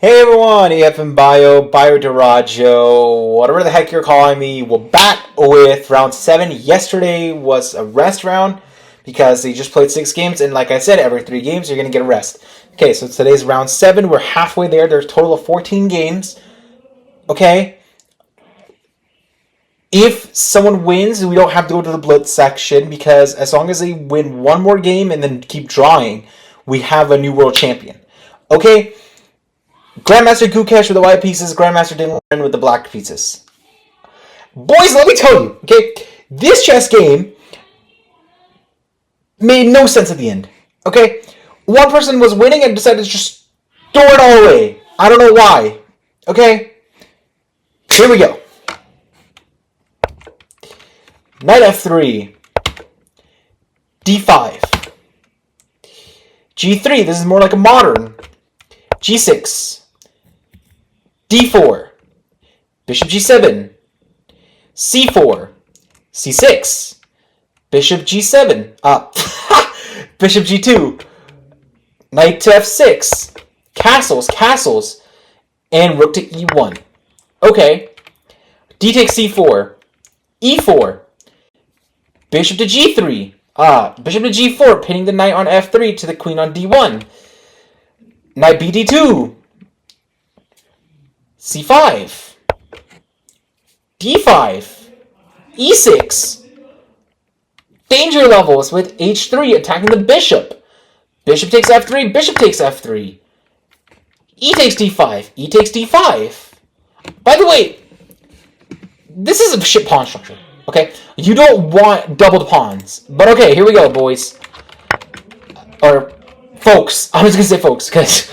Hey everyone, EFM Bio Duraggio, whatever the heck you're calling me. We're back with round 7. Yesterday was a rest round because they just played 6 games, and like I said, every 3 games you're going to get a rest. Okay, so today's round 7. We're halfway there. There's a total of 14 games. Okay? If someone wins, we don't have to go to the blitz section because as long as they win one more game and then keep drawing, we have a new world champion. Okay? Grandmaster Gukesh with the white pieces, Grandmaster Dinglin with the black pieces. Boys, let me tell you, okay, this chess game made no sense at the end, okay? One person was winning and decided to just throw it all away. I don't know why, okay? Here we go. Knight f3, d5, g3, this is more like a modern, g6, d4, bishop g7, c4, c6, bishop g7, bishop g2, knight to f6, castles, and rook to e1. Okay, d takes c4, e4, bishop to g3, bishop to g4, pinning the knight on f3 to the queen on d1, knight bd2, c5, d5, e6, danger levels with h3 attacking the bishop. Bishop takes f3, bishop takes f3, e takes d5, e takes d5. By the way, this is a shit pawn structure, okay? You don't want doubled pawns, but okay, here we go, boys. Or folks. I was going to say folks, because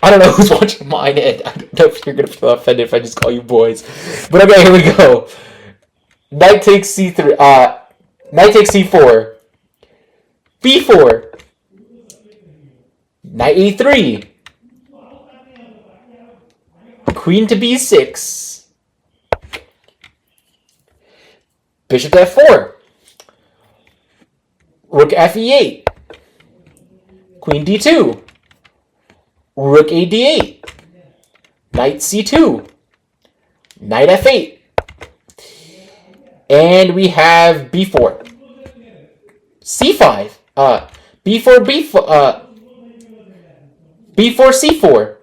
I don't know who's watching mine, and I don't know if you're going to feel offended if I just call you boys. But okay, here we go. Knight takes c3, knight takes c4, b4, knight e3, queen to b6, bishop to f4, rook fe8, queen d2, rook a d8, knight c2, knight f8, and we have b4, c5, b4, b4, c4,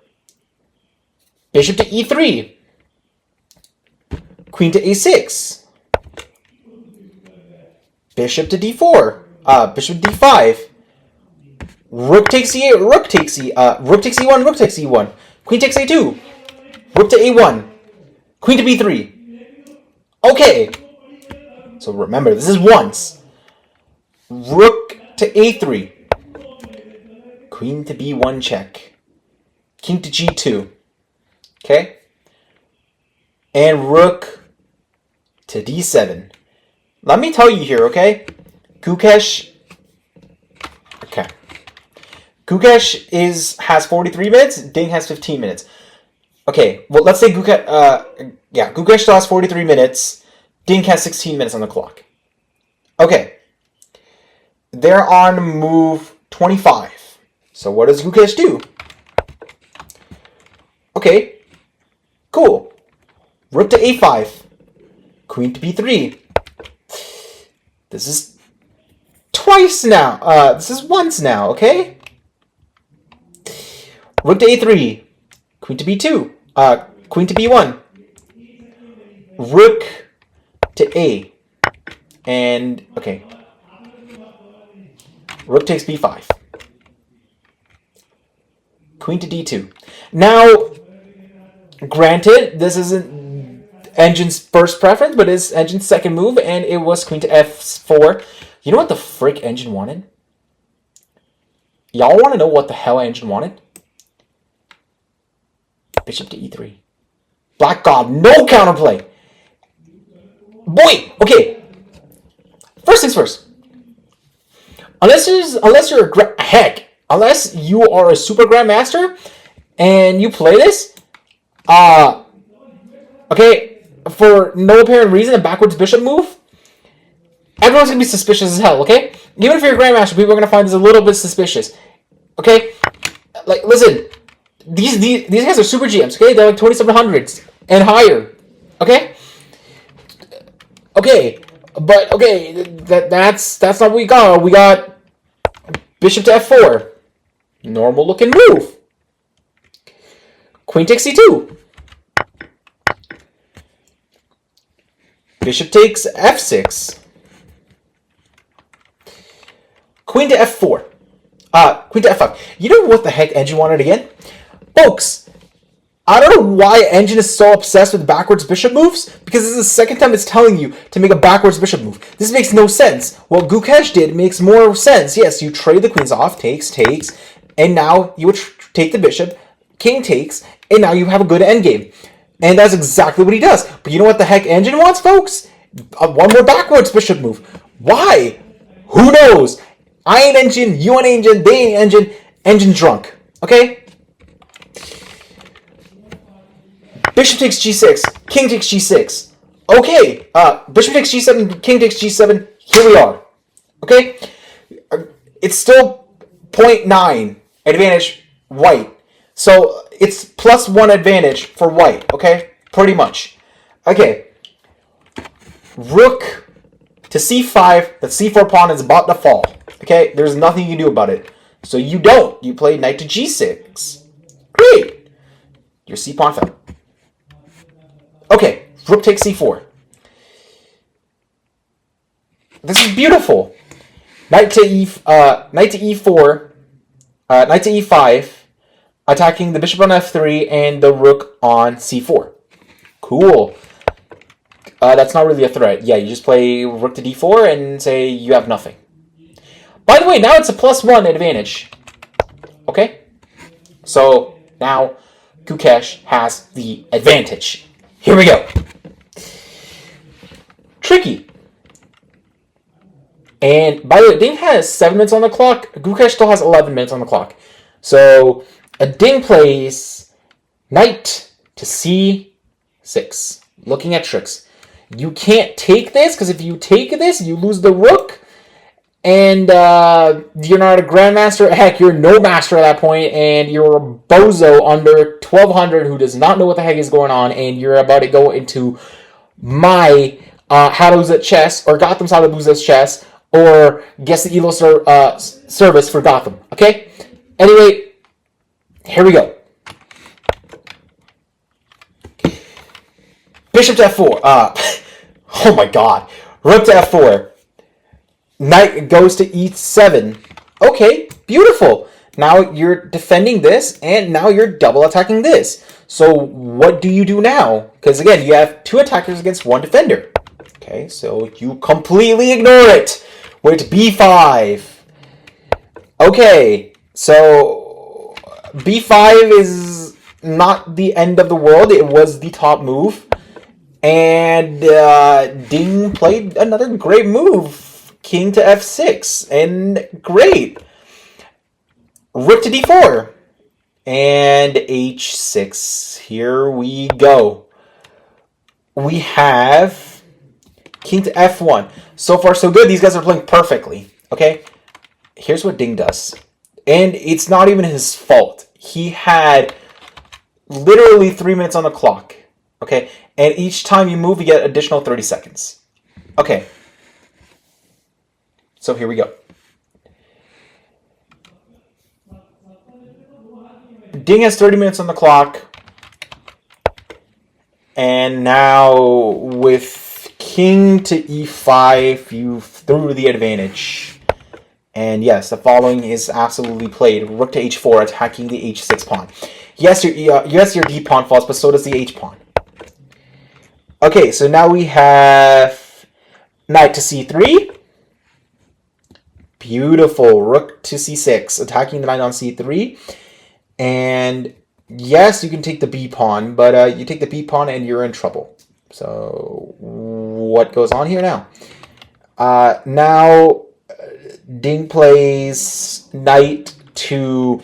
bishop to e3, queen to a6, bishop to d4, bishop to d5, rook takes e8, rook takes rook takes e1, rook takes e1, queen takes a2, rook to a1, queen to b3. Okay, so remember, this is once. Rook to a3, queen to b1 check, king to g2, okay? And rook to d7. Let me tell you here, okay? Gukesh has 43 minutes, Ding has 15 minutes. Okay, well, let's say Gukesh still has 43 minutes, Ding has 16 minutes on the clock. Okay. They're on move 25. So what does Gukesh do? Okay. Cool. Rook to a5. Queen to b3. This is twice now. This is once now, okay? Rook to a3. Queen to b2. Queen to b1. Rook to a. And, okay. Rook takes b5. Queen to d2. Now, granted, this isn't Engine's first preference, but it's Engine's second move, and it was queen to f4. You know what the frick Engine wanted? Y'all want to know what the hell Engine wanted? Bishop to e3. Black God, no counterplay! Boy, okay. First things first. Unless you are a super grandmaster and you play this, okay, for no apparent reason, a backwards bishop move, everyone's gonna be suspicious as hell, okay? Even if you're a grandmaster, people are gonna find this a little bit suspicious, okay? Like, listen, these guys are super GMs, okay? They're like 2700s and higher, okay? Okay, but okay, that's not what we got. We got bishop to f4, normal looking move. Queen takes c2. Bishop takes f6. Queen to f4. Queen to f5. You know what the heck Engine wanted again? Folks, I don't know why Engine is so obsessed with backwards bishop moves, because this is the second time it's telling you to make a backwards bishop move. This makes no sense. What Gukesh did makes more sense. Yes, you trade the queens off, takes, and now you would take the bishop, king takes, and now you have a good endgame. And that's exactly what he does. But you know what the heck Engine wants, folks? One more backwards bishop move. Why? Who knows? I ain't Engine, you ain't Engine, they ain't Engine. Engine drunk. Okay? Bishop takes g6, king takes g6. Okay, bishop takes g7, king takes g7. Here we are. Okay? It's still 0.9 advantage white. So it's +1 advantage for white, okay? Pretty much. Okay. Rook to c5, the c4 pawn is about to fall. Okay? There's nothing you can do about it. So you don't. You play knight to g6. Great. Your c pawn fell. Okay. Rook takes c4. This is beautiful. Knight to e4, knight to e5. Attacking the bishop on f3 and the rook on c4. Cool. That's not really a threat. Yeah, you just play rook to d4 and say you have nothing. By the way, now it's a +1 advantage. Okay? So, now Gukesh has the advantage. Here we go. Tricky. And, by the way, Ding has 7 minutes on the clock. Gukesh still has 11 minutes on the clock. So, Ding plays knight to c6. Looking at tricks. You can't take this, because if you take this, you lose the rook. And you're not a grandmaster. Heck, you're no master at that point. And you're a bozo under 1200 who does not know what the heck is going on. And you're about to go into my how to lose at chess, or Gotham's how to lose at chess, or guess the Elo service for Gotham. Okay? Anyway, here we go. Bishop to f4. Oh my god. Rook to f4. Knight goes to e7. Okay, beautiful. Now you're defending this, and now you're double attacking this. So what do you do now? Because again, you have 2 attackers against 1 defender. Okay, so you completely ignore it with b5. Okay, so b5 is not the end of the world. It was the top move. And Ding played another great move. King to f6. And great. Rook to d4. And h6. Here we go. We have king to f1. So far, so good. These guys are playing perfectly. Okay? Here's what Ding does. And it's not even his fault. He had literally 3 minutes on the clock. Okay? And each time you move, you get additional 30 seconds. Okay. So here we go. Ding has 30 minutes on the clock. And now with king to e5, you threw the advantage. And yes, the following is absolutely played. Rook to h4, attacking the h6 pawn. Yes, your d pawn falls, but so does the h pawn. Okay, so now we have knight to c3. Beautiful. Rook to c6, attacking the knight on c3. And yes, you can take the b pawn, but you take the b pawn and you're in trouble. So what goes on here now? Now Ding plays knight to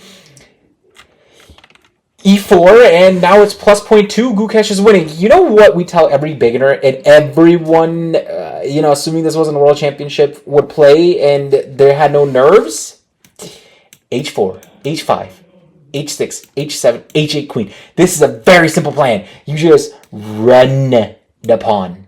e4, and now it's plus 0.2. Gukesh is winning. You know what we tell every beginner, and everyone, assuming this wasn't a world championship, would play and they had no nerves? h4, h5. h6, h7, h8 queen. This is a very simple plan. You just run the pawn.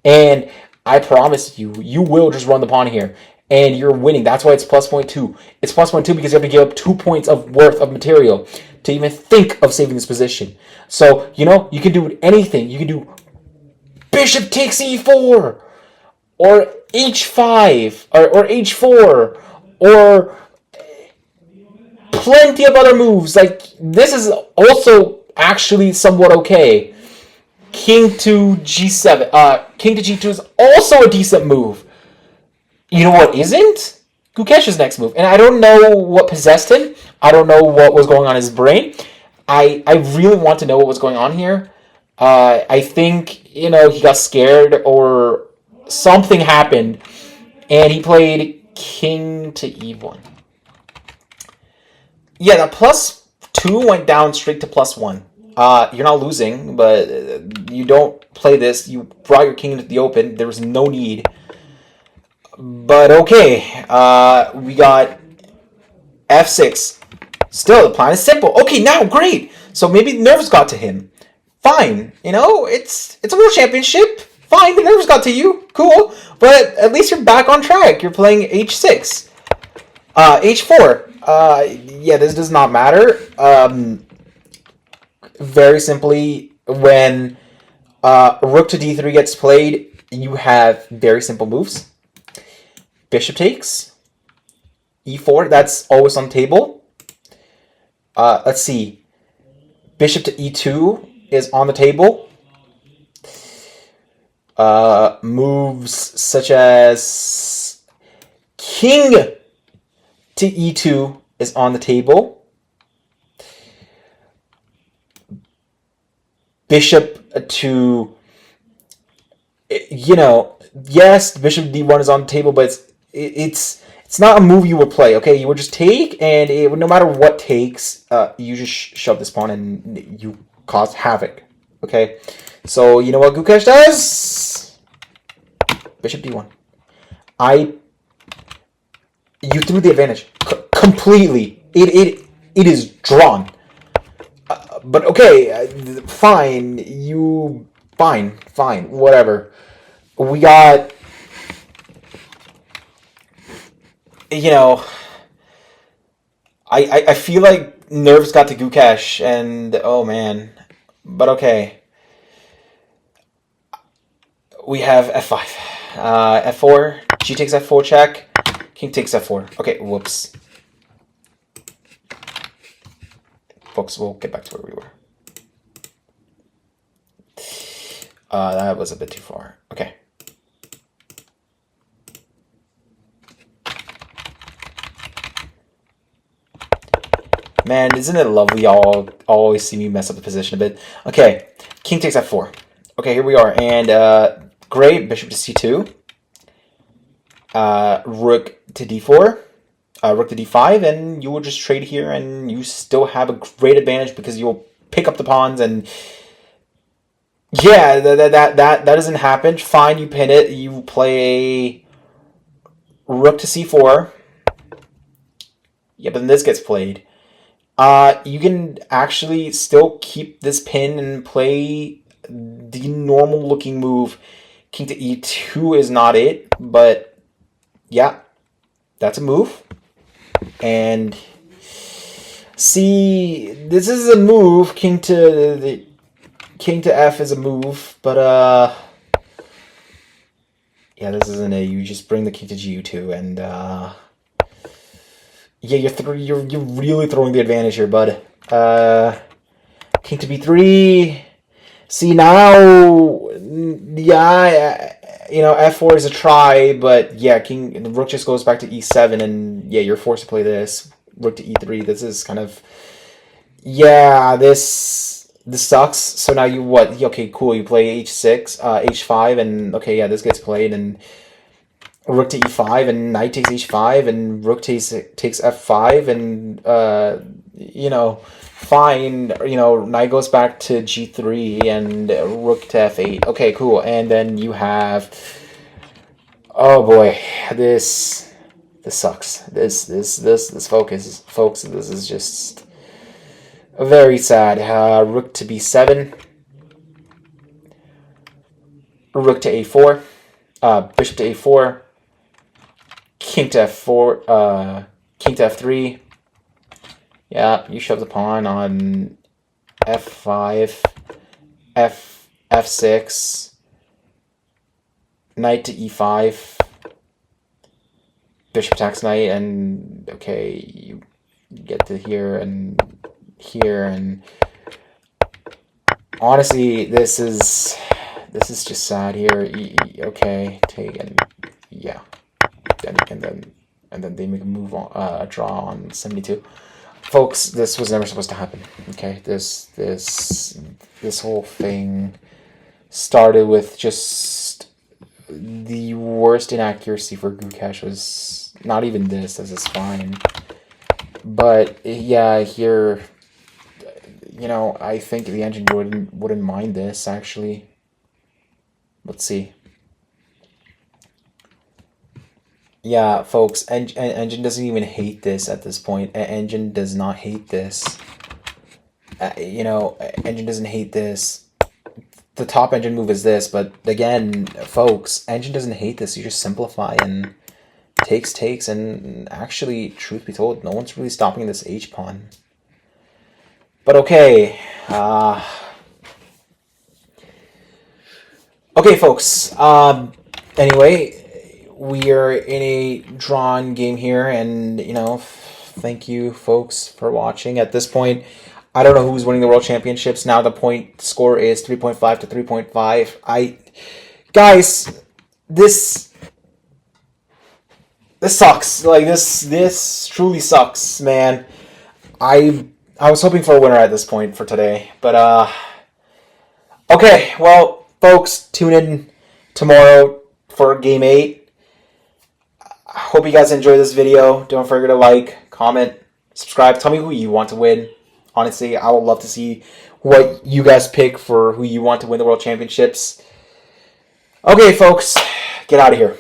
And I promise you, you will just run the pawn here. And you're winning. That's why it's plus 0.2. It's plus 0.2 because you have to give up 2 points of worth of material to even think of saving this position. So, you know, you can do anything. You can do bishop takes e4, or h5, or h4, or plenty of other moves. Like, this is also actually somewhat okay. King to g7. King to g2 is also a decent move. You know what isn't? Gukesh's next move. And I don't know what possessed him. I don't know what was going on in his brain. I really want to know what was going on here. I think, you know, he got scared or something happened. And he played king to e1. Yeah, that +2 went down straight to +1. You're not losing, but you don't play this. You brought your king into the open. There was no need. But okay, we got f6. Still, the plan is simple. Okay, now great. So maybe nerves got to him. Fine, you know, it's a world championship. Fine, the nerves got to you. Cool, but at least you're back on track. You're playing h6, h4. Yeah, this does not matter. Very simply, when rook to d3 gets played, you have very simple moves. Bishop takes, e4, that's always on the table. Let's see. Bishop to e2 is on the table. Moves such as king to e2 is on the table. Bishop to, you know, yes, bishop d1 is on the table, but it's not a move you would play. Okay, you would just take, and it, no matter what takes, you just shove this pawn and you cause havoc. Okay, so you know what Gukesh does? Bishop d1. You threw the advantage completely. It is drawn. But okay, fine. Fine, whatever. We got, you know, I feel like nerves got to Gukesh, and oh man. But okay. We have f5. F4, g takes f4 check, king takes f4. Okay, whoops. Folks, we'll get back to where we were. That was a bit too far. Okay. Man, isn't it lovely y'all always see me mess up the position a bit? Okay, king takes f4. Okay, here we are. And great, bishop to c2. Rook to d4. Rook to d5, and you will just trade here, and you still have a great advantage because you'll pick up the pawns, and yeah, that doesn't happen. Fine, you pin it. You play rook to c4. Yeah, but then this gets played. You can actually still keep this pin and play the normal looking move. King to e2 is not it, but yeah, that's a move. And see, this is a move. King to f is a move, but yeah, this isn't it. You just bring the king to g2, and yeah, you're really throwing the advantage here, bud. King to b3. See now, yeah, you know, f4 is a try, but yeah, the rook just goes back to e7, and yeah, you're forced to play this. Rook to e3. This is kind of, yeah, this sucks. So now you what? Okay, cool. You play h6, h5, and okay, yeah, this gets played, and rook to e5, and knight takes h5, and rook takes f5, and you know, fine, you know, knight goes back to g3, and rook to f8. Okay, cool. And then you have, oh boy, this sucks. This focus, folks. This is just, Very sad. Rook to b7. Rook to a4. Bishop to a4. King to f4. King to f3. Yeah, you shove the pawn on f5. f6. Knight to e5. Bishop attacks knight, and okay, you get to here, and honestly, this is just sad here. Okay, take, and yeah, then you can then they make a move on, a draw on 72. Folks, this was never supposed to happen. Okay, this whole thing started with just the worst inaccuracy for Gukesh. Was not even this is fine, but yeah, here, I think the engine wouldn't mind this actually. Let's see. Yeah, folks, engine doesn't even hate this at this point. Engine does not hate this. Engine doesn't hate this. The top engine move is this, but again, folks, engine doesn't hate this. You just simplify and takes, and actually, truth be told, no one's really stopping this H pawn. But okay, okay, folks. Anyway, we are in a drawn game here, and thank you, folks, for watching. At this point, I don't know who's winning the World Championships. Now the point score is 3.5 to 3.5. Guys, this sucks. Like, this truly sucks, man. I was hoping for a winner at this point for today, but okay. Well, folks, tune in tomorrow for Game 8. I hope you guys enjoy this video. Don't forget to like, comment, subscribe. Tell me who you want to win. Honestly, I would love to see what you guys pick for who you want to win the World Championships. Okay, folks, get out of here.